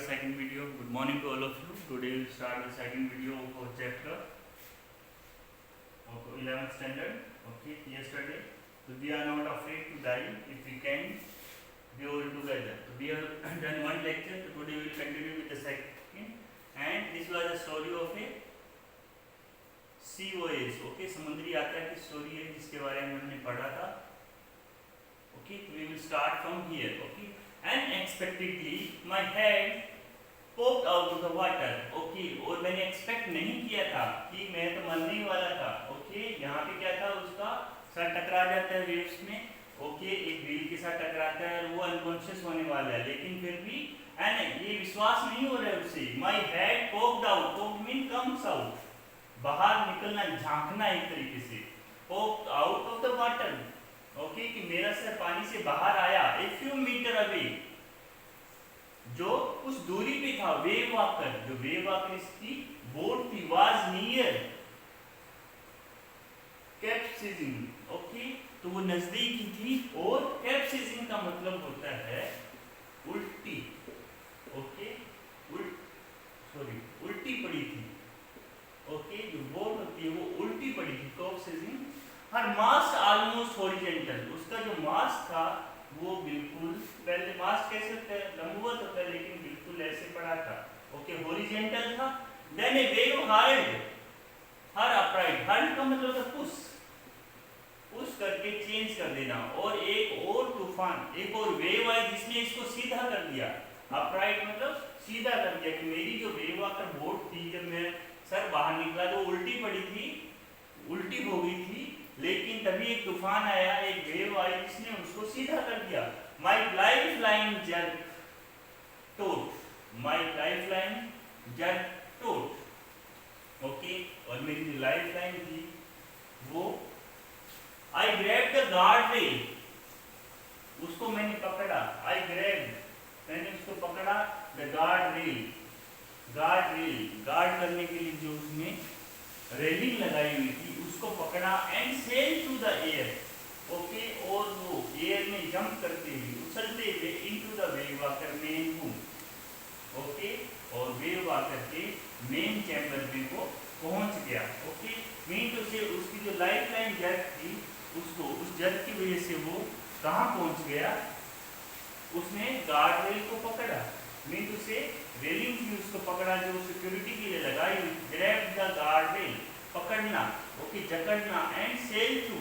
second video. Good morning to all of you. Today we will start the second video of our chapter of 11th standard. Okay, yesterday. So we are not afraid to die if we can be all together. So we have done one lecture. So today we will continue with the second. And this was a story of a sea voyage. Okay, समुद्री यात्रा की story है जिसके बारे में हमने पढ़ा था. Okay, we will start from here. Okay. Unexpectedly, my head popped out of the water. Okay, और मैंने एक्सपेक्ट नहीं किया था कि मैं तो मरने ही वाला था. Okay, यहाँ पे क्या था, उसका सर टकरा जाता है वेव्स में. Okay, एक व्हील के साथ टकराता है और वो अनकॉन्शियस होने वाला है, लेकिन फिर भी ये विश्वास नहीं हो रहा है उसे. My head popped out. Popped mean comes out. बाहर निकलना, झांकना एक तरीके से. Popped out of the water. Okay कि मेरा सर पानी से बाहर आया. ए फ्यू मीटर अवे, जो उस दूरी पे था, वेव वॉकर, जो वेव वॉकर इसकी बोट थी, वाज नियर कैप्सिजिंग. ओके, तो वो नजदीक ही थी. और कैप्सिजिंग का मतलब होता है उल्टी. ओके, उल्टी पड़ी थी. ओके, जो बोट होती है वो उल्टी पड़ी थी. कैप्सिजिंग. हर मास्ट ऑलमोस्ट हॉरिजॉन्टल, उसका जो मास्ट था वो बिल्कुल, पहले मास्ट कैसे होता है, लंबवत होता है, लेकिन बिल्कुल ऐसे पड़ा था. ओके, हॉरिजॉन्टल था. Then a wave hurled her upright. Hurled का मतलब था पुश करके चेंज कर देना. और एक और तूफान, एक और वेव आई जिसने इसको सीधा कर दिया. अपराइट मतलब सीधा कर दिया कि मेरी जो वेव आकर बोट थी, जब मैं सर बाहर निकला तो उल्टी पड़ी थी, उल्टी हो गई थी, लेकिन तभी एक तूफान आया, एक वेव आई जिसने उसको सीधा कर दिया. My life line jerk taut. My life line jerk taut. Okay, और मेरी जो लाइफ लाइन थी वो, I grab the guard rail, उसको मैंने पकड़ा. आई ग्रैब, मैंने उसको पकड़ा. The guard rail, guard rail, guard करने के लिए जो उसने रेलिंग लगाई हुई थी उसको पकड़ा. And sail to the air. Okay, और वो एयर में जंप करते हुए, उछलते हुए into the Wave Walker main room. Okay, और वेव वॉकर के मेन चैम्बर में वो पहुंच गया. ओके, मीन टू से उसकी जो लाइफ लाइन जर्क थी, उसको उस जर्क की वजह से वो कहाँ पहुंच गया, उसने गार्ड रेल को पकड़ा. मीन टू से रेलिंग थी, उसको पकड़ा जो सिक्योरिटी के लिए लगाई हुई. ग्रैब द गार्ड रेल, पकड़ना. ओके, जकड़ना. एंड सेल थ्रू,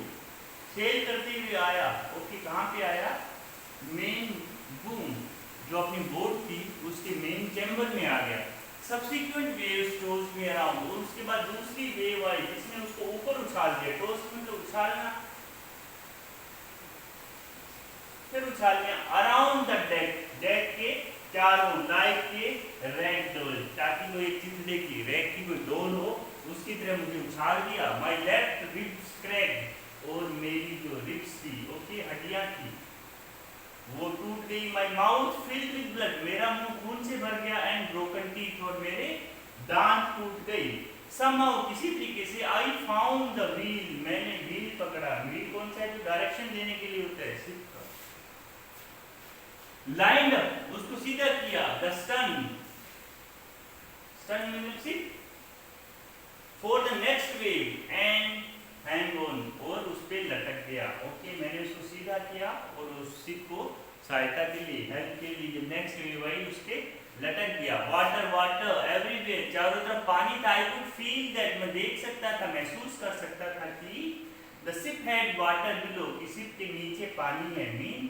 सेल करते हुए आया. ओके, कहाँ पे आया, मेन रूम, जो अपनी बोट थी उसके मेन चैम्बर में आ गया. Subsequent waves toast me around. और उसके बाद दूसरी वेव आई जिसने उसको ऊपर उछाल दिया. टोस्ट में तो उछालना, फिर उछालना. अराउंड द डेक, डेक के चारों, लाइक के रैक डोल, ताकि वो एक चित्र देखिए, रैक की कोई डोल हो उसकी तरह मुझे उछाल दिया. माई लेफ्ट रिब्स क्रैक्ड, और मेरी जो रिब्स थी, ओके, हड्डियां थी, वो टूट गई. My mouth filled with blood, मेरा मुंह खून से भर गया. एंड ब्रोकन टीथ, और मेरे दांत टूट गई. समहाउ, किसी तरीके से. आई फाउंड द व्हील, मैंने व्हील पकड़ा. व्हील कौन सा है, जो डायरेक्शन देने के लिए होता है, शिप का. लाइंड अप, उसको सीधा किया. द स्टर्न, स्टर्न मतलब ship, for the next wave. And hang on, और उस पे लटक गया. ओके, मैंने उसको सीधा किया और उस शिप को सहायता के लिए, हेल्प के लिए, जब नेक्स्ट वेव आई उसके लटक गया. वाटर वाटर एवरीवेयर, चारों तरफ पानी था. आई कुड फील दैट, मैं देख सकता था, महसूस कर सकता था कि the ship had water below, कि शिप के नीचे पानी है. मीन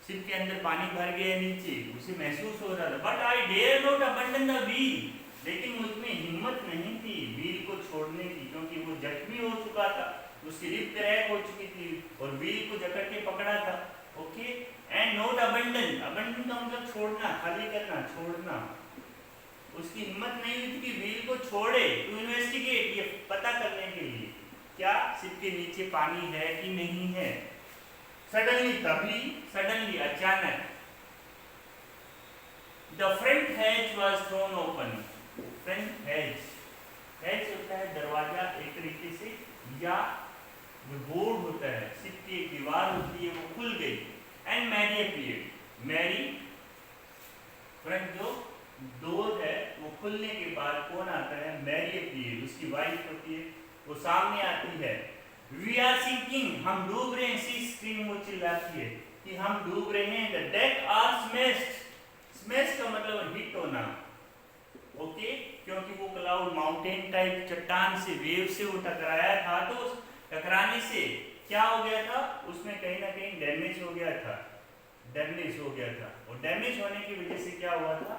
शिप के अंदर पानी भर गया नीचे, उसे महसूस हो रहा था. But I dare not abandon the wheel, लेकिन मुझमें हिम्मत नहीं थी व्हील को छोड़ने की, क्योंकि वो जख्मी हो चुका था, उसकी रिब क्रैक हो चुकी थी और व्हील को जकड़ के पकड़ा था. Okay, and not abandon, abandon का मतलब छोड़ना, खाली करना, छोड़ना. उसकी हिम्मत नहीं हुई थी कि व्हील को छोड़े. टू इन्वेस्टिगेट, ये पता करने के लिए क्या शिप के नीचे पानी है कि नहीं है. सडनली, तभी, सडनली, अचानक. The front hatch was thrown open. Front hatch, hatch होता है दरवाजा एक तरीके से, या जो बोर्ड होता है, शिप की एक दीवार होती है, वो खुल गई. And Mary appeared, Mary front जो खुलने के बाद कौन आता है, मैरी अपीयर, उसकी वाइफ होती है, वो सामने आती है। वी आर सिंकिंग, हम डूब रहे हैं, सी स्क्रीम, वो चिल्लाती है कि हम डूब रहे हैं। The deck are smashed, smash का मतलब हिट होना, ओके, क्योंकि वो क्लाउड माउंटेन टाइप चट्टान से, वेव से वो टकराया था, तो उस टकराने से क्या हो गया था, उसमें कहीं ना कहीं डैमेज हो गया था, डैमेज हो गया था, और डैमेज होने की वजह से क्या हुआ था,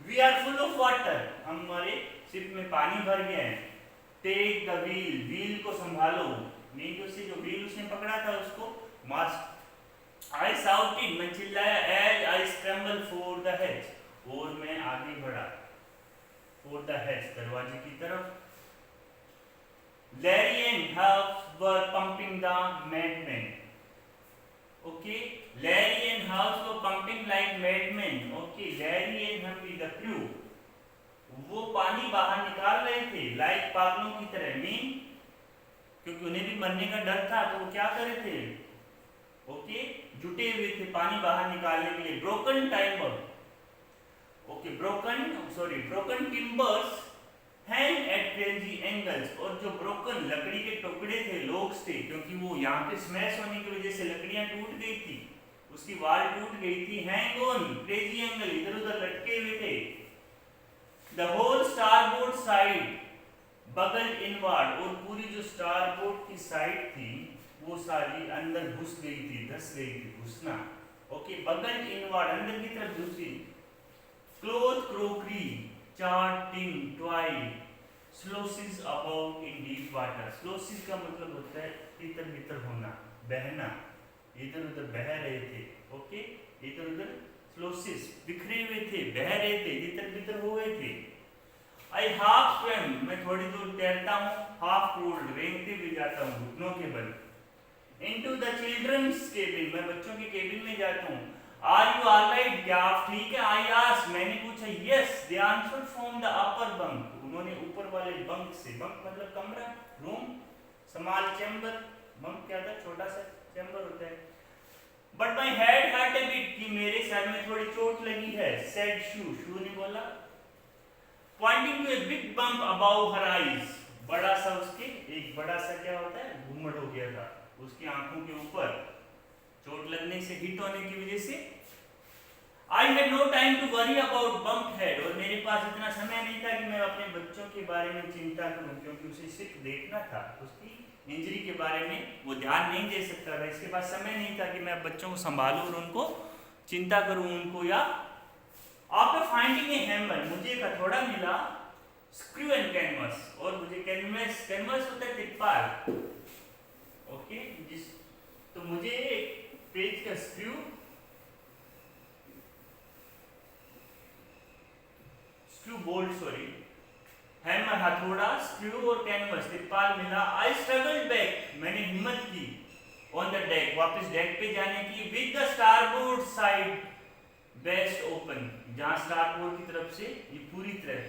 we are full of water, हमारे शिप में पानी भर गया है। टेक द व्हील, व्हील को संभालो, मीन उससे जो व्हील उसने पकड़ा था उसको मास्क। आई शाउटेड, मैं चिल्लाया, as I scramble for the hatch, और मैं आगे बढ़ा फॉर द हेज, दरवाजे की तरफ। Larry and Hubs were pumping the madman, okay, Larry and Hubs were pumping like madman, okay, Larry and Humphrey the crew, वो पानी बाहर निकाल रहे थे लाइक पागलों की तरह, मीन क्योंकि उन्हें भी मरने का डर था, तो वो क्या कर रहे थे, ओके, जुटे हुए थे पानी बाहर निकालने के लिए। Broken timer, okay, broken timbers hang at crazy angles, और जो ब्रोकन लकड़ी के टुकड़े थे, लोग्स थे, क्योंकि वो यहाँ पे स्मैश होने की वजह से लकड़ियां टूट गई थी, उसकी वाल टूट गई थी, हैंग ऑन क्रेजी एंगल, इधर उधर लटके हुए थे। द होल स्टारबोर्ड साइड बगल इनवर्ड, और पूरी जो स्टारबोर्ड की साइड थी वो सारी अंदर घुस गई थी, धस गई थी, घुसना, ओके, बगल इनवर्ड, अंदर की तरफ घुसी। Cloth crockery, charting toy, sloshes about in deep water, sloshes का मतलब होता है इधर भीतर होना, बहना, इधर उधर बह रहे थे, ओके, इधर उधर स्लोसिस, बिखरे हुए थे, बह रहे थे, इधर भीतर हो गए थे। आई हाफ स्विम, मैं थोड़ी दूर तैरता हूँ, हाफ क्रूल्ड, रेंगते हुए जाता हूँ घुटनों के बल। इनटू द चिल्ड्रंस केबिन, मैं बच्चों के केबिन में जाता हूँ। आर यू ऑलराइट, क्या आप ठीक है, आई आस्क्ड, मैंने पूछा। Yes they answered from the upper bunk, उन्होंने ऊपर वाले बंक से, बंक मतलब कमरा, रूम, स्मॉल चैम्बर, बंक क्या था, छोटा सा चैम्बर होता है। But my head hurt a bit, कि मेरे सर में थोड़ी चोट लगी है। सेड शू, शू ने बोला। Pointing to a big bump above her eyes, बड़ा सा उसके, एक बड़ा सा क्या होता है, घूमड़ हो गया था उसकी आंखों के ऊपर, चोट लगने से, हिट होने की वजह से। I had no time to worry about bump head, और मेरे पास इतना समय नहीं था कि मैं अपने बच्चों के बारे में चिंता करूं, क्योंकि उसे सिर्फ देखना था, उसकी इंजरी के बारे में वो ध्यान नहीं दे सकता था, इसके पास समय नहीं था कि मैं बच्चों को संभालूं और उनको चिंता करूं उनको। या आफ्टर फाइंडिंग ए हैमर, मुझे एक हथौड़ा मिला, स्क्रू एंड कैनवस, और मुझे कैनवस, कैनवस होता है तिरपाल, ओके, जिस, तो मुझे एक पेज का screw, screw bolt, sorry, hammer हथौड़ा, स्क्रू और कैनवस, तिरपाल मिला। आई स्ट्रगल्ड बैक, मैंने हिम्मत की, ऑन द डेक, वापस डेक पे जाने की, with the starboard side best open, जहां स्टारबोर्ड की तरफ से ये पूरी तरह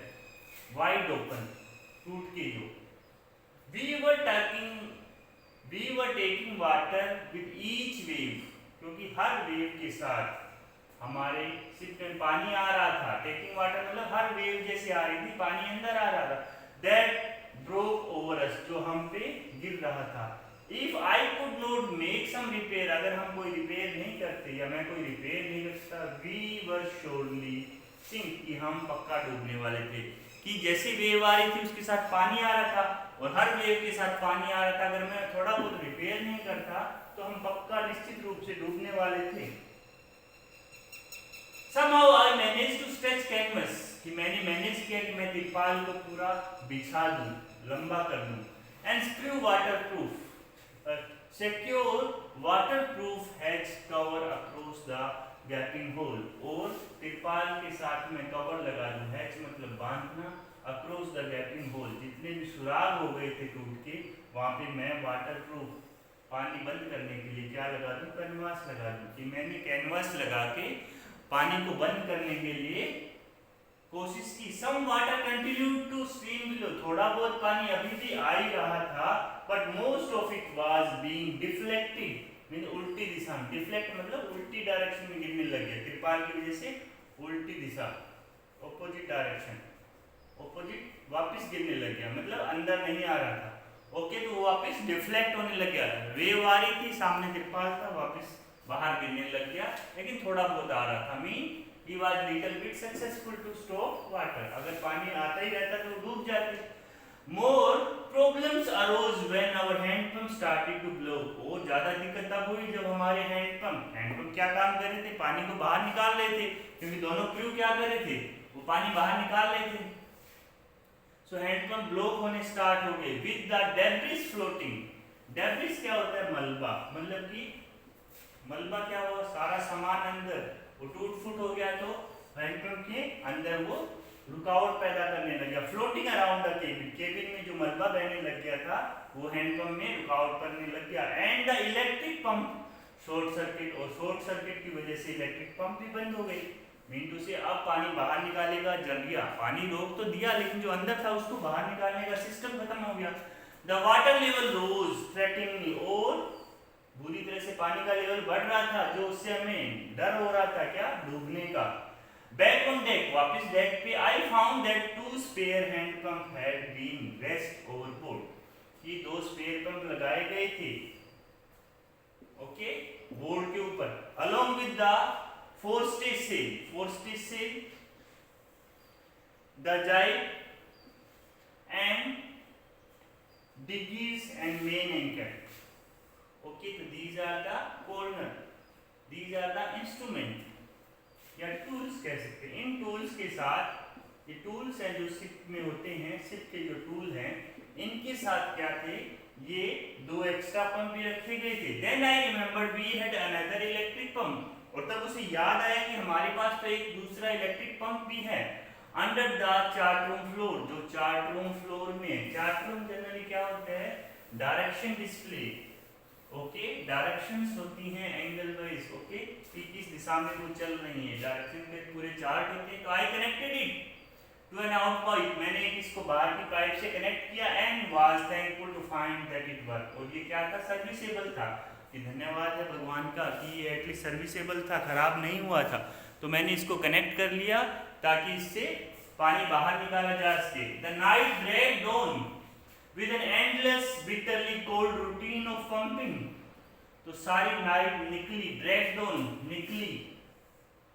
वाइड ओपन, टूट के जो। We were taking water with each wave, क्योंकि हर वेव के साथ हमारे शिप में पानी आ रहा था। टेकिंग वाटर मतलब हर वेव जैसे आ रही थी, पानी अंदर आ रहा था। दैट ब्रोक ओवर अस, जो हम पे गिर रहा था। If I could not make some repair, अगर हम कोई रिपेयर नहीं करते या मैं कोई रिपेयर नहीं करता, वी वर श्योरली सिंक, कि हम पक्का डूबने वाले थे, कि जैसे वेव आ रही थी उसके साथ पानी आ रहा था, और हर वेव के साथ पानी आ रहा था, अगर मैं थोड़ा बहुत रिपेयर नहीं करता तो हम पक्का निश्चित रूप से डूबने वाले थे। Somehow I managed to stretch canvas, कि मैंने मैनेज किया कि मैं तिरपाल को पूरा बिछा दूं, लंबा कर दूं। And screw waterproof, secure waterproof hedge cover across the gaping hole, और तिरपाल के साथ में कवर लगा दूं, hedge मतलब बांधना, across the gaping hole, जितने भी सुराग हो गए थे टूट के, वहाँ पे मैं वाटरप्रूफ, पानी बंद करने के लिए क्या लगा दूं, कैनवास लगा दूं, कि मैंने कैनवास लगा के पानी को बंद करने के लिए कोशिश की। Some water continued to stream below, थोड़ा बहुत पानी अभी भी आ ही रहा था, but most of it was being deflected, mean उल्टी दिशा में, डिफ्लेक्ट मतलब उल्टी डायरेक्शन में गिरने लग गया, तिरपाल की वजह से उल्टी दिशा, ऑपोजिट डायरेक्शन। ऑपोजिट वापस गिरने लग गया, मतलब अंदर नहीं आ रहा था। ओके, तो वो वापस डिफ्लेक्ट होने लग गया, वेव आ रही थी, सामने तिरपाल था, वापस बाहर गिरने लग गया, लेकिन थोड़ा बहुत आ रहा था। Mean he was little bit successful to stop water. अगर पानी आता ही रहता तो डूब जाते। More problems arose when our hand pump started to blow. और ज्यादा दिक्कत तब हुई जब हमारे हैंड पंप क्या काम कर रहे थे, पानी को बाहर निकाल रहे थे, क्योंकि दोनों क्रू क्या कर रहे थे, वो पानी बाहर निकाल रहे थे। सो हैंड पंप ब्लॉक होने स्टार्ट हो गए with the debris floating. Debris क्या होता है, मलबा, मतलब कि मलबा क्या हुआ, सारा सामान अंदर वो टूट फूट हो गया, तो हैंडपंप के अंदर वो रुकावट पैदा करने लग गया। Floating around the cabin, cabin में जो मलबा बहने लग गया था वो हैंडपंप में रुकावट करने लग गया। And the electric pump short circuit, और शॉर्ट सर्किट की वजह से इलेक्ट्रिक पंप भी बंद हो गई। मीन टू से अब पानी बाहर निकालेगा, जल गया, पानी रोक तो दिया लेकिन जो अंदर था उसको बाहर निकालने का सिस्टम खत्म हो गया। द वाटर लेवल रोज थ्रेटनिंगली, और बुरी तरह से पानी का लेवल बढ़ रहा था, जो उससे हमें डर हो रहा था, क्या, डूबने का। बैक ऑन डेक, वापस डेक पे, I found that 2 spare hand pump had been rest overboard. ये 2 स्पेयर पंप लगाए गए थे, ओके, बोर्ड के ऊपर, along with the forestage sail, the jib and dinghies and main anchor. Okay, so these are the corner, these are the instrument या tools कह सकते हैं। इन tools के साथ, ये tools हैं जो शिप में होते हैं, शिप के जो tool हैं, इनके साथ क्या थे, ये 2 एक्स्ट्रा पंप भी रखे गए थे। Then I remembered we had another electric pump, और तब उसे याद आया कि हमारे पास तो एक दूसरा इलेक्ट्रिक पंप भी है। Under the chart room floor, जो चार्ट रूम फ्लोर में, चार्ट रूम जनरली क्या होता है, डायरेक्शन डिस्प्ले, ओके, डायरेक्शंस होती हैं एंगल वाइज, ओके, कि किस दिशा में वो चल रही है, डायरेक्शन के पूरे चार्ट होते हैं। तो I connected it to an out pipe, मैंने इसको बाहर की पाइप से कनेक्ट किया, and was thankful to find that it work. और ये क्या था, सर्विसेबल था, कि धन्यवाद है भगवान का कि ये एटलीस्ट सर्विसेबल था, खराब नहीं हुआ था। तो मैंने इसको कनेक्ट कर लिया ताकि इससे पानी बाहर निकाला जा सके। The night dragged on with an endless bitterly cold routine of pumping। तो सारी नाइट निकली, dragged on, निकली,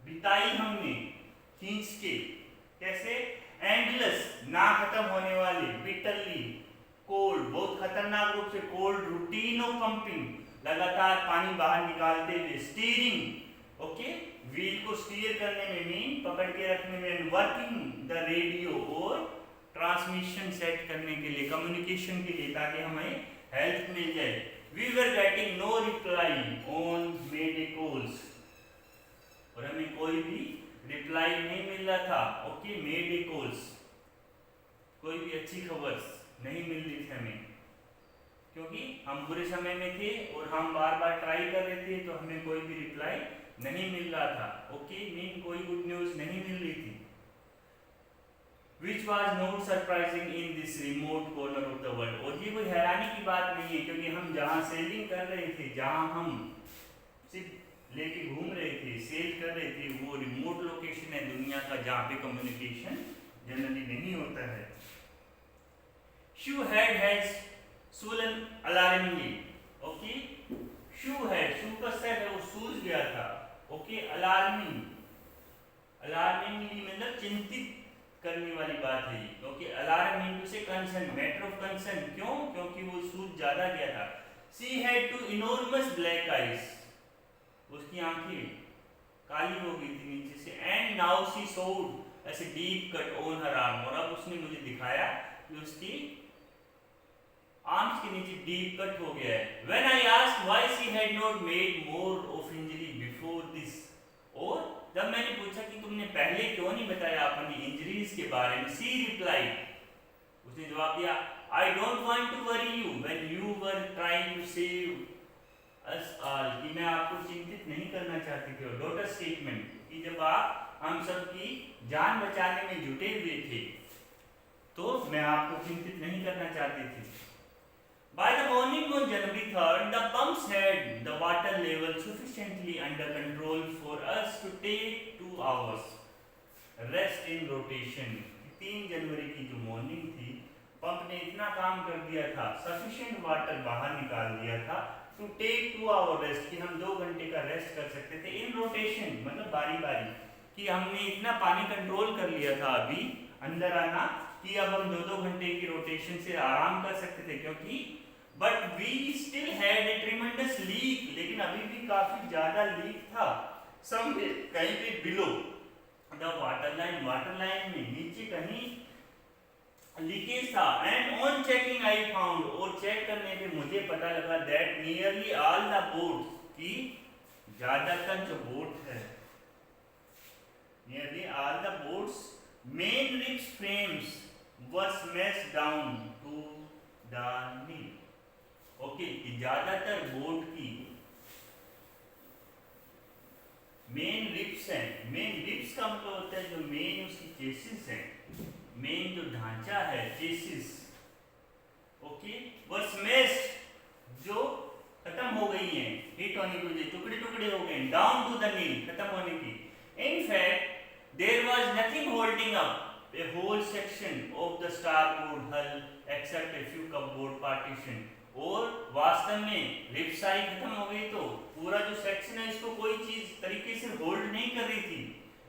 बिताई हमने खींच के, कैसे, endless, ना खत्म होने वाली, bitterly cold, बहुत खतरनाक रूप से cold routine of pumping, लगातार पानी बाहर निकालते हुए, steering, ओके, व्हील को स्टीयर करने में, मीन पकड़ के रखने में, वर्किंग द रेडियो, और ट्रांसमिशन सेट करने के लिए, कम्युनिकेशन के लिए, ताकि हमें हेल्प मिल जाए। We were getting no reply on mayday calls, और हमें कोई भी रिप्लाई नहीं मिल रहा था, ओके, मेडे कॉल्स, कोई भी अच्छी खबर नहीं मिल रही थी हमें, क्योंकि हम बुरे समय में थे और हम बार बार ट्राई कर रहे थे, तो हमें कोई भी रिप्लाई नहीं मिल रहा था, ओके, मीन कोई गुड न्यूज नहीं मिल रही थी। Which was not surprising in this remote corner of the world। और ये कोई हैरानी की बात नहीं है, क्योंकि हम जहाँ सेलिंग कर रहे थे, जहाँ हम सिर्फ लेके घूम रहे थे, सेल कर रहे थे, वो रिमोट लोकेशन है दुनिया का, जहाँ पे कम्युनिकेशन जनरली नहीं होता है। Shoe head has swollen alarmingly, okay, shoe head, shoe का सर है वो सूज गया था, okay, alarming, alarmingly मतलब चिंतित करने वाली बात है ये, okay, alarm mean to say concern, matter of concern, क्यों, क्योंकि वो सूज ज्यादा गया था। She had two enormous black eyes, उसकी आंखें काली हो गई थी नीचे से, एंड नाउ शी शोड ऐसे deep cut on her arm, और अब उसने मुझे दिखाया कि उसकी आर्म्स के नीचे डीप कट हो गया है। When I asked why she had not made more of injury before this, और जब मैंने पूछा कि तुमने पहले क्यों नहीं बताया अपनी इंजरीज के बारे में, सी रिप्लाइड, उसने जवाब दिया, I don't want to worry you when you were trying to save us all, कि मैं आपको चिंतित नहीं करना चाहती थी। और डॉटर स्टेटमेंट, कि जब आप हम सब की जान बचाने में जुटे हुए थे, तो मैं आपको चिंतित नहीं करना चाहती थी। By the morning on January 3rd, the pumps had the water level sufficiently under control for us to take 2 hours rest in rotation। 3 जनवरी की जो मॉर्निंग थी, पंप ने इतना काम कर दिया था, सफिशिएंट वाटर बाहर निकाल दिया था टू टेक 2 आवर रेस्ट, कि हम 2 घंटे का रेस्ट कर सकते थे इन रोटेशन, मतलब बारी बारी, कि हमने इतना पानी कंट्रोल कर लिया था अभी अंदर आना कि अब हम 2-2 घंटे की रोटेशन से आराम कर सकते थे, क्योंकि but we still had a tremendous leak, लेकिन अभी भी काफी ज्यादा लीक था सम कहीं पे बिलो द वाटर लाइन में नीचे कहीं लीकेज था। And on checking I found, और चेक करने पे मुझे पता लगा that nearly all the boats, की ज्यादातर जो बोट है, nearly all the boats main ribs frames were smashed down to the keel. Okay, कि ज्यादातर बोट की मेन रिब्स है, मेन रिब्स का मतलब होता है जो मेन उसकी चेसिस है, मेन जो ढांचा है चेसिस, ओके, वो स्मैश्ड, जो खत्म हो गई है हिट होने की वजह, टुकड़े टुकड़े हो गए, डाउन टू द नील, खत्म होने की। In fact there was nothing holding up a whole section of the starboard hull except a few cupboard partition, और वास्तव में रिब सारी खत्म हो गई तो पूरा जो सेक्शन है इसको कोई चीज तरीके से होल्ड नहीं कर रही थी,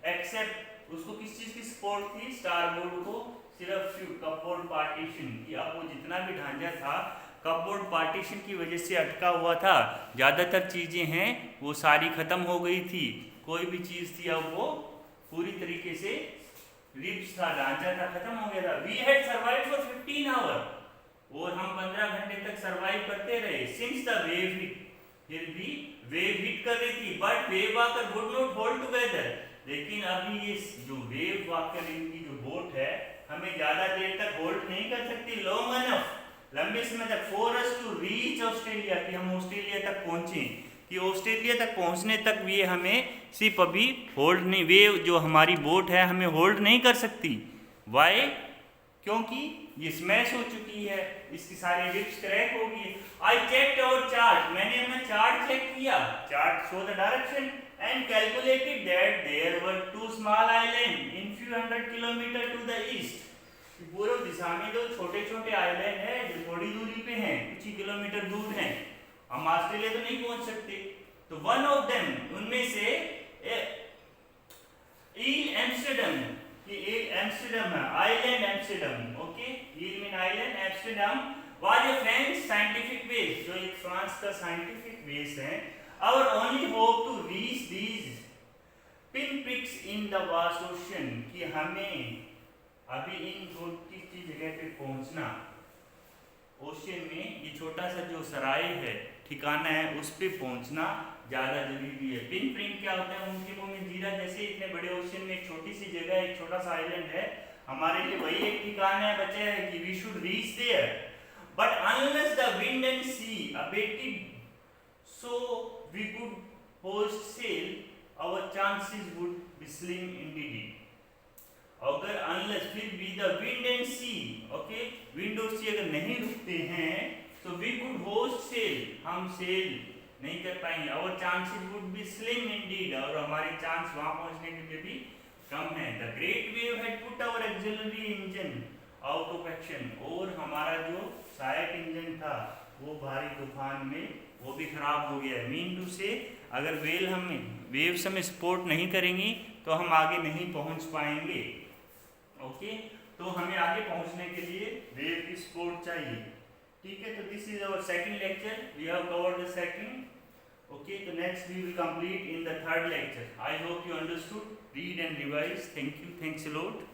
एक्सेप्ट उसको किस चीज की सपोर्ट थी, स्टारबोर्ड को सिर्फ फ्यू कपबोर्ड पार्टीशन, कि अब वो जितना भी ढांचा था कपबोर्ड पार्टीशन की वजह से अटका हुआ था, ज्यादातर चीजें हैं वो सारी खत्म हो गई थी, कोई भी चीज थी अब वो पूरी तरीके से रिब्स था, ढांचा था, खत्म हो गया था। We had survived for 15 hour, और हम 15 घंटे तक सरवाइव करते रहे, सिंस द वेव हिट, फिर भी वेव हिट कर रही थी, but wave walker would not hold together, लेकिन अभी ये जो वेव वाकर इनकी जो बोट है हमें ज्यादा देर तक होल्ड नहीं कर सकती, लॉन्ग एनफ, लंबे समय तक, for us to reach Australia, कि हम ऑस्ट्रेलिया तक पहुंचे, कि ऑस्ट्रेलिया तक पहुंचने तक भी ये हमें सिर्फ अभी होल्ड नहीं, वेव जो हमारी बोट है हमें होल्ड नहीं कर सकती। वाई? क्योंकि ये स्मैश हो चुकी है, इसकी सारी रिब्स क्रैक हो गई। आई चेक्ड आवर चार्ट, मैंने अपना चार्ट चेक किया, chart show the direction and calculated that there were 2 small island in few hundred kilometre to the east, पूर्व दिशा में जो छोटे छोटे आइलैंड है जो थोड़ी दूरी पे हैं, कुछ ही किलोमीटर दूर हैं, हम ऑस्ट्रेलिया तो नहीं पहुंच सकते, तो वन ऑफ देम, उनमें से ईल एम्स्टर्डम, कि एक एम्स्टर्डम है, island Amsterdam, okay, Ile mean island, Amsterdam was a French scientific base, जो एक फ्रांस का साइंटिफिक बेस है। Our only hope to reach these pinpricks in the vast ocean, कि हमें अभी इन छोटी सी जगह पे पहुंचना, ओशन में ये छोटा सा जो सराय है, ठिकाना है, उस पे पहुंचना ज्यादा जरूरी है। पिन प्रिंट क्या होता है, उनके मुंह में जीरा, जैसे इतने बड़े ओशन में एक छोटी सी जगह, एक छोटा सा आइलैंड है, हमारे लिए वही एक ठिकाना है बचा है कि we should reach there, but unless the wind and sea abated so we could hoist sail, our chances would be slim indeed. अगर अनलेस, फिर भी the wind and sea, okay, wind और सी अगर नहीं रुकते हैं तो वी कुड होस्ट सेल, हम सेल नहीं कर पाएंगे, और chances would be slim indeed, और हमारे चांस वहां पहुंचने के लिए भी कम है। The great wave had put our auxiliary engine out of action, और हमारा जो सहायक इंजन था वो भारी तूफान में वो भी खराब हो गया। मीन टू से, अगर वेव्स हमें सपोर्ट नहीं करेंगी तो हम आगे नहीं पहुंच पाएंगे, ओके, तो हमें आगे पहुंचने के लिए वेव की सपोर्ट चाहिए, ठीक है। तो this is our second lecture, we have covered the second, okay, तो next we will complete in the third lecture. I hope you understood, read and revise, thank you, thanks a lot.